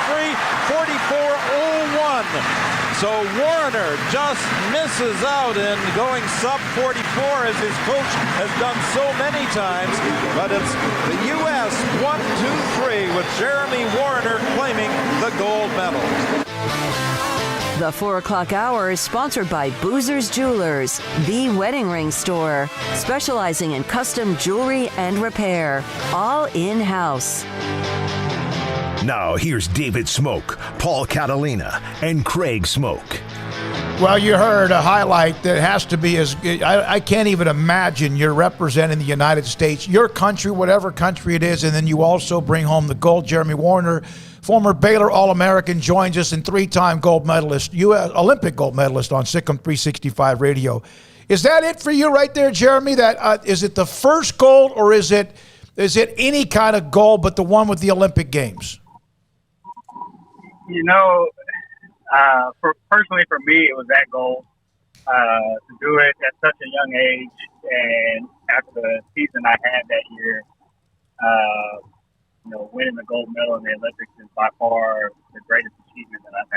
44.01. So Warner just misses out in going sub 44 as his coach has done so many times. But it's the U.S. 1-2-3 with Jeremy Warner claiming the gold medal. The 4 o'clock hour is sponsored by Boozer's Jewelers, the wedding ring store, specializing in custom jewelry and repair, all in-house. Now here's David Smoak, Paul Catalina, and Craig Smoak. Well, you heard a highlight that has to be as good. I can't even imagine you're representing the United States, your country, whatever country it is, and then you also bring home the gold. Jeremy Warner, former Baylor All-American, joins us, and three-time gold medalist, U.S. Olympic gold medalist on SicEm365 Radio. Is that it for you right there, Jeremy? That is it the first gold, or is it any kind of gold but the one with the Olympic Games? You know, personally for me, it was that goal to do it at such a young age, and after the season I had that year, winning the gold medal in the Olympics is by far the greatest achievement that I've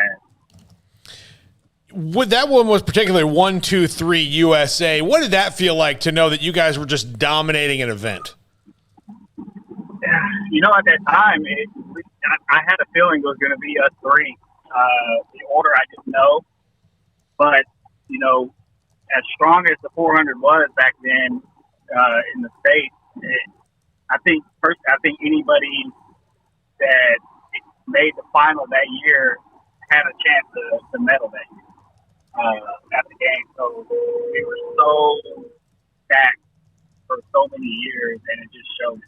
had. That one was particularly 1-2-3 USA. What did that feel like to know that you guys were just dominating an event? You know, at that time, I had a feeling it was going to be us three. The order I didn't know, but you know, as strong as the 400 was back then in the States, I think anybody that made the final that year had a chance to medal that year at the game. So we were so stacked for so many years, and it just showed.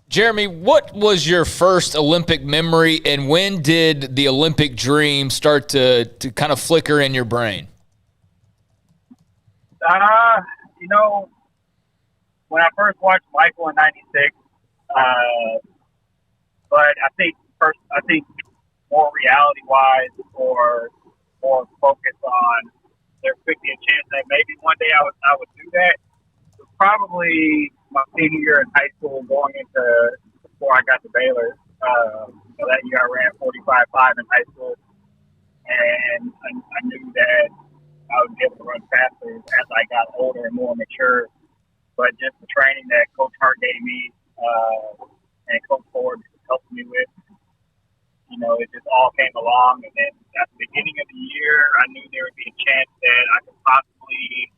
Jeremy, what was your first Olympic memory, and when did the Olympic dream start to kind of flicker in your brain? You know, when I first watched Michael in '96, but I think more reality-wise, or more focus on there could be a chance that maybe one day I would do that. It was probably my senior year in high school, going into before I got to Baylor. That year I ran 45.5 in high school, and I knew that I would be able to run faster as I got older and more mature. But just the training that Coach Hart gave me and Coach Ford helped me with, you know, it just all came along. And then at the beginning of the year, I knew there would be a chance that I could possibly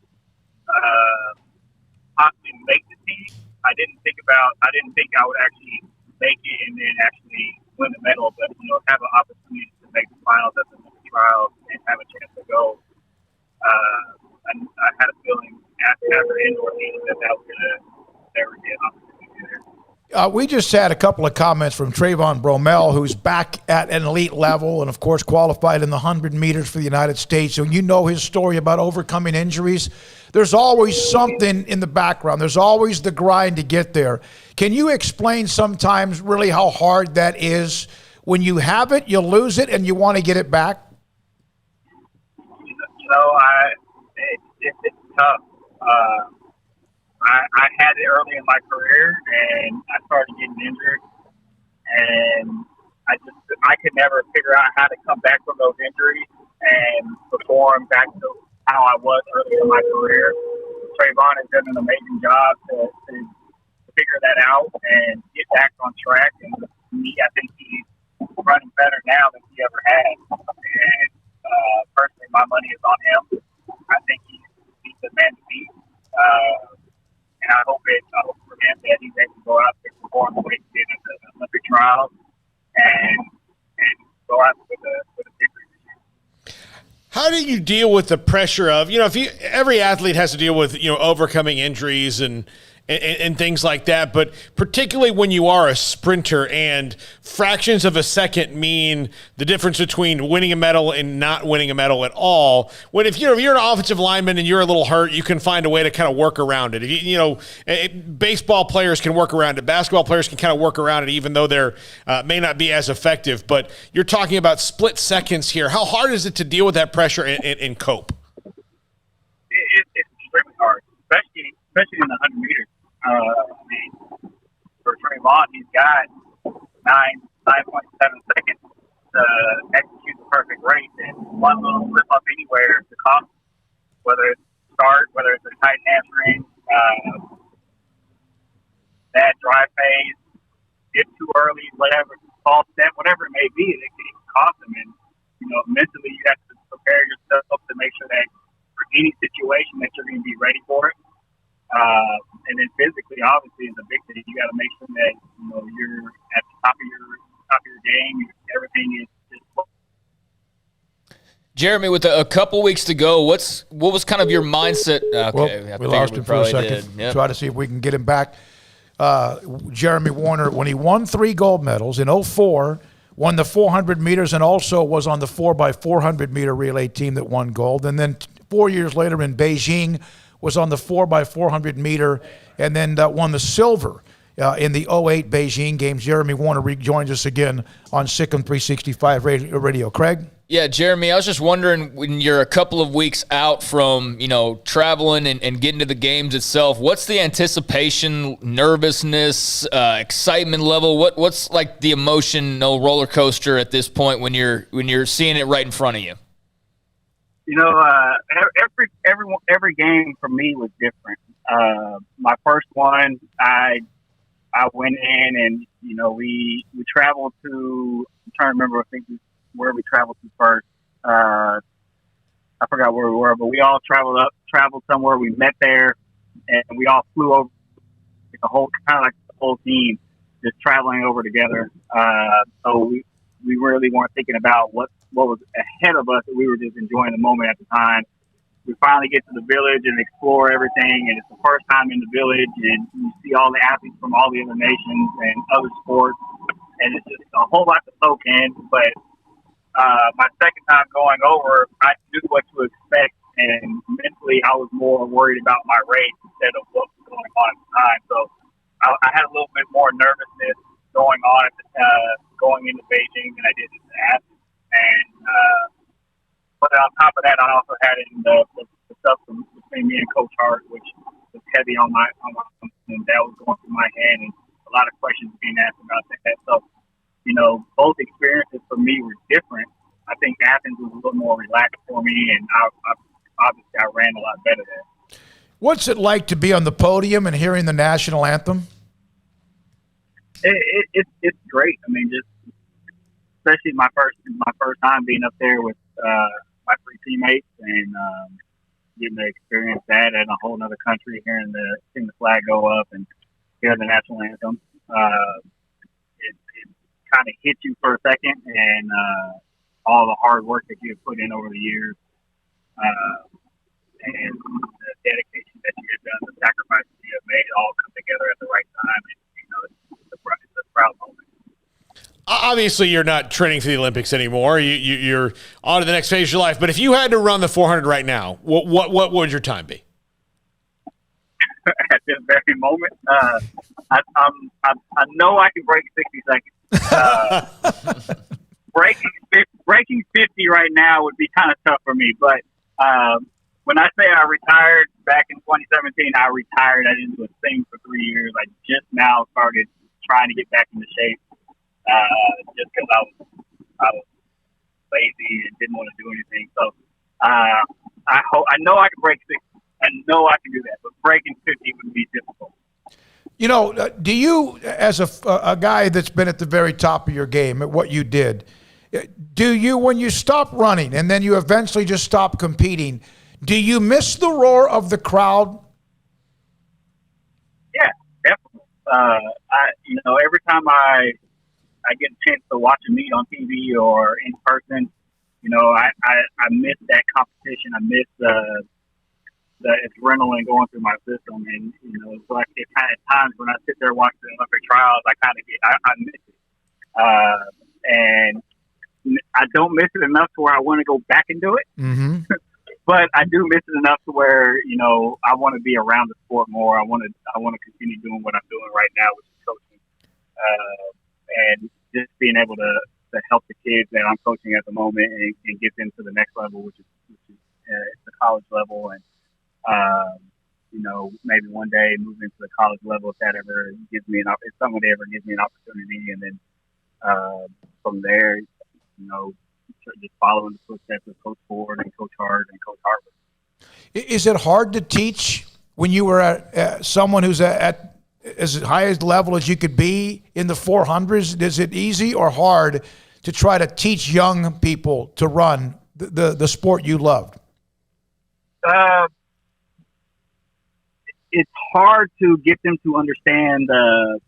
make the team. I didn't think I would actually make it and then actually win the medal, but you know, have an opportunity to make the finals at the trials and have a chance to go. I had a feeling after indoor season that was going to never be an opportunity there. We just had a couple of comments from Trayvon Bromell, who's back at an elite level and, of course, qualified in the 100 meters for the United States. So you know his story about overcoming injuries. There's always something in the background. There's always the grind to get there. Can you explain sometimes really how hard that is? When you have it, you lose it, and you want to get it back? You know, it's tough. I had it early in my career, and I started getting injured, and I could never figure out how to come back from those injuries and perform back to how I was early in my career. Trayvon has done an amazing job to figure that out and get back on track. And to me, I think he's running better now than he ever had. And personally, my money is on him. I think he's the man to beat. And I hope for him that he's able to go out there and perform the way he did in the Olympic trials and go out with a victory. How do you deal with the pressure of, every athlete has to deal with, overcoming injuries and things like that, but particularly when you are a sprinter and fractions of a second mean the difference between winning a medal and not winning a medal at all. When if you're an offensive lineman and you're a little hurt, you can find a way to kind of work around it. Baseball players can work around it. Basketball players can kind of work around it, even though they're may not be as effective. But you're talking about split seconds here. How hard is it to deal with that pressure and cope? It's extremely hard, especially in the 100 meters. For Trayvon, he's got 9.7 seconds to execute the perfect race, and one little slip up anywhere to cost, whether it's start, whether it's a tight hamstring, bad drive phase, get too early, whatever, false step, whatever it may be, it can cost them. And, mentally you have to prepare yourself to make sure that for any situation that you're going to be ready for it. And then physically, obviously, is a big thing. You got to make sure that, you're at the top of your game. Everything is Jeremy, with a couple weeks to go, what was kind of your mindset? Okay, well, we lost him for a second. Yep. Try to see if we can get him back. Jeremy Warner, when he won 3 gold medals in 2004, won the 400 meters and also was on the 4x400 meter relay team that won gold. And then 4 years later in Beijing, was on the 4x400 meter and then won the silver in the 2008 Beijing games. Jeremy Warner rejoins us again on SicEm365 Radio. Craig? Yeah, Jeremy, I was just wondering, when you're a couple of weeks out from, traveling and getting to the games itself, what's the anticipation, nervousness, excitement level? What's like the emotional roller coaster at this point when you're seeing it right in front of you? Every game for me was different. My first one, I went in and we traveled to, I'm trying to remember, I think where we traveled to first. I forgot where we were, but we all traveled somewhere. We met there, and we all flew over the whole team, just traveling over together. So we really weren't thinking about what was ahead of us. We were just enjoying the moment at the time. We finally get to the village and explore everything, and it's the first time in the village, and you see all the athletes from all the other nations and other sports, and it's just a whole lot to soak in. But my second time going over, I knew what to expect, and mentally I was more worried about my race instead of what was going on at the time. So I had a little bit more nervousness going on going into Beijing than I did in Athens. And but on top of that, I also had in the stuff between me and Coach Hart, which was heavy on my and that was going through my head, and a lot of questions being asked about that. So, both experiences for me were different. I think Athens was a little more relaxed for me, and obviously I ran a lot better there. What's it like to be on the podium and hearing the national anthem? It's great. I mean, just especially my first time being up there with my 3 teammates and getting to experience that in a whole other country, seeing the flag go up and hearing the national anthem. It kind of hits you for a second, and all the hard work that you have put in over the years, and the dedication that you have done, the sacrifices you have made, all come together at the right time. And, it's a proud moment. Obviously, you're not training for the Olympics anymore. You're on to the next phase of your life. But if you had to run the 400 right now, what would your time be? At this very moment, I know I can break 60 seconds. Breaking 50 right now would be kind of tough for me. But when I say I retired back in 2017, I retired. I didn't do a thing for 3 years. I just now started trying to get back into shape. Just because I was lazy and didn't want to do anything. So I know I can break 60. I know I can do that, but breaking 50 would be difficult. Do you, as a guy that's been at the very top of your game at what you did, do you, when you stop running and then you eventually just stop competing, do you miss the roar of the crowd? Yeah, definitely. Every time I get a chance to watch a meet on TV or in person, I miss that competition. I miss the adrenaline going through my system, and it's like at times when I sit there watching the Olympic trials, I miss it, and I don't miss it enough to where I want to go back and do it. Mm-hmm. But I do miss it enough to where I want to be around the sport more. I want to continue doing what I'm doing right now, which is coaching, and just being able to help the kids that I'm coaching at the moment and get them to the next level, which is the college level, and maybe one day move into the college level if that ever gives me if somebody ever gives me an opportunity, and then from there, just following the footsteps of Coach Ford and Coach Hart and Coach Hartman. Is it hard to teach when you were at someone who's at as high as level as you could be in the 400s? Is it easy or hard to try to teach young people to run the sport you loved? It's hard to get them to understand the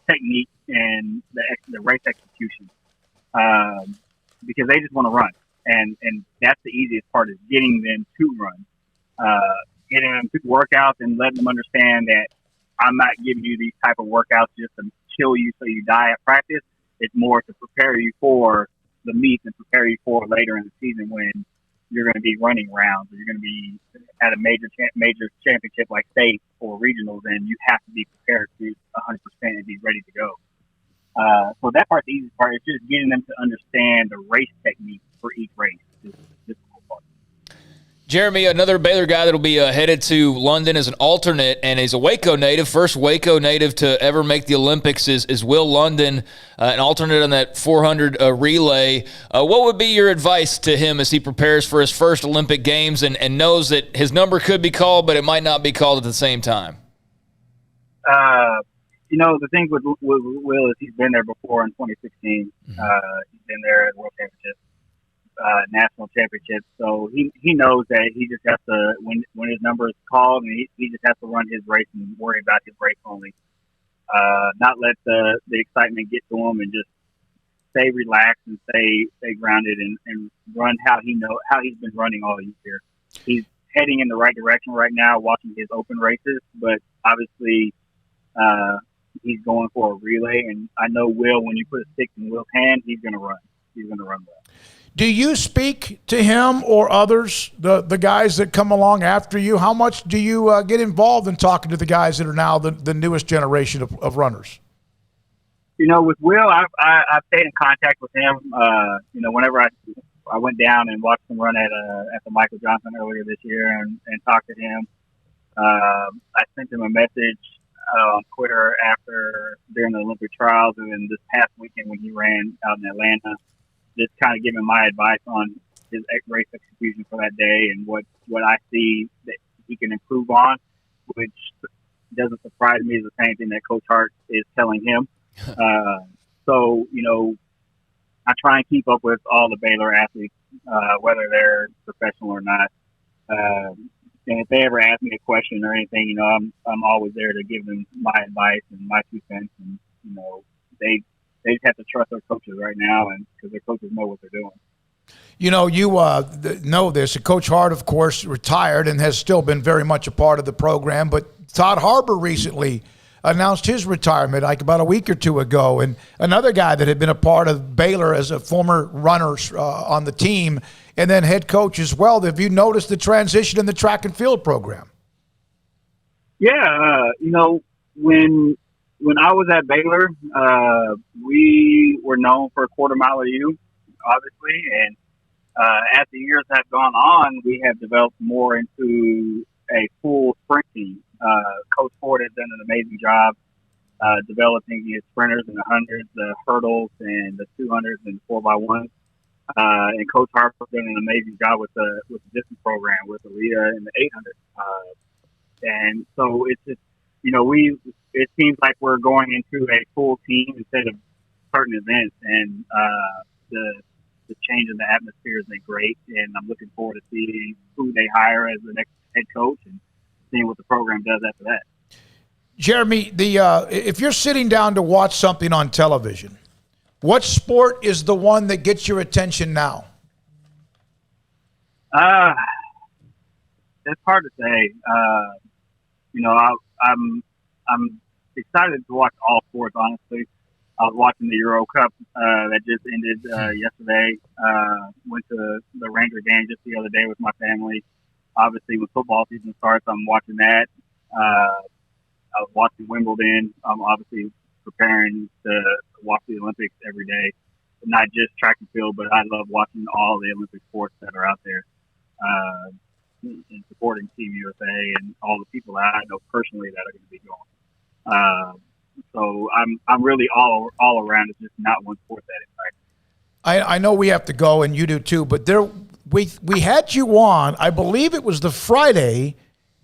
technique and the race execution, because they just want to run, and that's the easiest part, is getting them to run, getting them to workouts and letting them understand that I'm not giving you these type of workouts just to kill you so you die at practice. It's more to prepare you for the meets and prepare you for later in the season when you're going to be running rounds, or you're going to be at a major championship like state or regionals, and you have to be prepared to 100% and be ready to go. So that part's the easiest part. It's just getting them to understand the race technique for each race. Is the difficult part. Jeremy, another Baylor guy that'll be headed to London as an alternate, and he's a Waco native. First Waco native to ever make the Olympics is Will London, an alternate on that 400 relay. What would be your advice to him as he prepares for his first Olympic Games and knows that his number could be called, but it might not be called at the same time? The thing with Will is he's been there before in 2016. He's been there at World Championships, national championships. So he knows that he just has to, when his number is called, and he just has to run his race and worry about his race only. Not let the excitement get to him, and just stay relaxed and stay grounded and run how he's been running all year. He's heading in the right direction right now, watching his open races, but obviously he's going for a relay, and I know Will, when you put a stick in Will's hand, he's going to run. He's going to run well. Do you speak to him or others, the guys that come along after you? How much do you get involved in talking to the guys that are now the newest generation of runners? With Will, I've stayed in contact with him. Whenever I went down and watched him run at the Michael Johnson earlier this year and talked to him, I sent him a message on Twitter during the Olympic trials, and then this past weekend when he ran out in Atlanta, just kind of giving my advice on his race execution for that day and what I see that he can improve on, which doesn't surprise me, is the same thing that Coach Hart is telling him. So, I try and keep up with all the Baylor athletes, whether they're professional or not. And if they ever ask me a question or anything, I'm always there to give them my advice and my 2 cents. And, they just have to trust their coaches right now, and because their coaches know what they're doing. You know this. Coach Hart, of course, retired and has still been very much a part of the program. But Todd Harbour recently announced his retirement like about a week or two ago. And another guy that had been a part of Baylor as a former runner on the team and then head coach as well. Have you noticed the transition in the track and field program? Yeah. When I was at Baylor, we were known for a quarter mile of you, obviously. And as the years have gone on, we have developed more into a full sprint team. Coach Ford has done an amazing job developing his sprinters in the 100s, the hurdles, and the 200s and 4x1s. And Coach Harper's done an amazing job with the distance program with Alita and the 800. And so it's just, it seems like we're going into a full team instead of certain events, and the change in the atmosphere has been great. And I'm looking forward to seeing who they hire as the next head coach and seeing what the program does after that. Jeremy, if you're sitting down to watch something on television, what sport is the one that gets your attention now? It's hard to say. I'm excited to watch all sports, honestly. I was watching the Euro Cup that just ended yesterday. Went to the Ranger game just the other day with my family. Obviously, when football season starts, I'm watching that. I was watching Wimbledon. I'm obviously preparing to watch the Olympics every day. Not just track and field, but I love watching all the Olympic sports that are out there. And supporting Team USA and all the people that I know personally that are going to be going. So I'm really all around. It's just not one sport that excites. I know we have to go, and you do too. But we had you on. I believe it was the Friday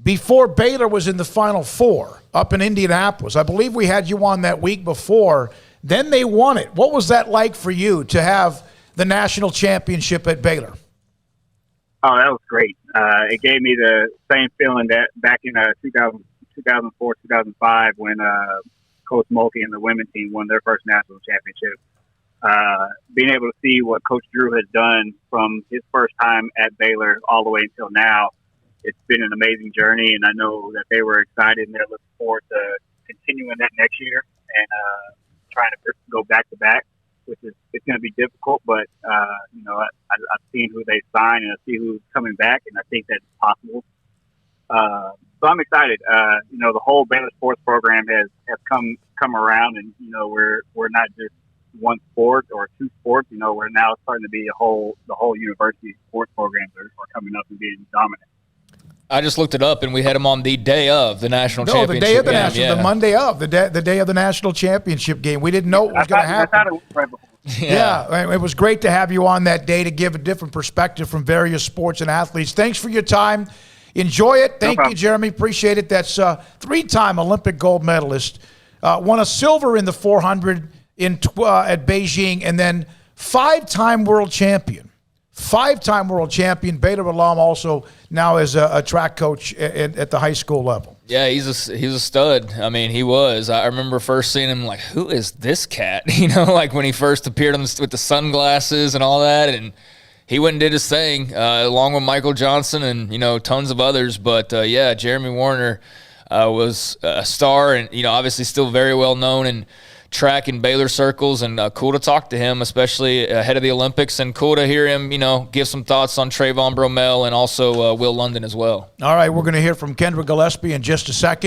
before Baylor was in the Final Four up in Indianapolis. I believe we had you on that week before. Then they won it. What was that like for you to have the national championship at Baylor? Oh, that was great. It gave me the same feeling that back in 2004, 2005 when Coach Smoak and the women's team won their first national championship. Being able to see what Coach Drew has done from his first time at Baylor all the way until now, it's been an amazing journey, and I know that they were excited and they're looking forward to continuing that next year and trying to go back to back, which is it's going to be difficult. But I've seen who they signed and I see who's coming back, and I think that's possible. So I'm excited. The whole Baylor sports program has come around, and we're not just one sport or two sports. We're now starting to be the whole university sports programs are coming up and being dominant. I just looked it up, and we had him on the day of the national championship. The day of the game, the Monday of the day of the national championship game. We didn't know what was going to happen. I thought it was right before. Yeah, it was great to have you on that day to give a different perspective from various sports and athletes. Thanks for your time. Enjoy it. Thank you, Jeremy. Appreciate it. That's three-time Olympic gold medalist. Won a silver in the 400 at Beijing, and then five-time world champion. Baylor alum, also now as a track coach at the high school level. Yeah, he's a stud. I mean, he was. I remember first seeing him like, who is this cat? Like when he first appeared with the sunglasses and all that, and he went and did his thing along with Michael Johnson and tons of others. But Jeremy Warner was a star, and obviously still very well known in track in Baylor circles, and cool to talk to him, especially ahead of the Olympics, and cool to hear him, give some thoughts on Trayvon Bromell and also Will London as well. All right, we're going to hear from Kendra Gillespie in just a second.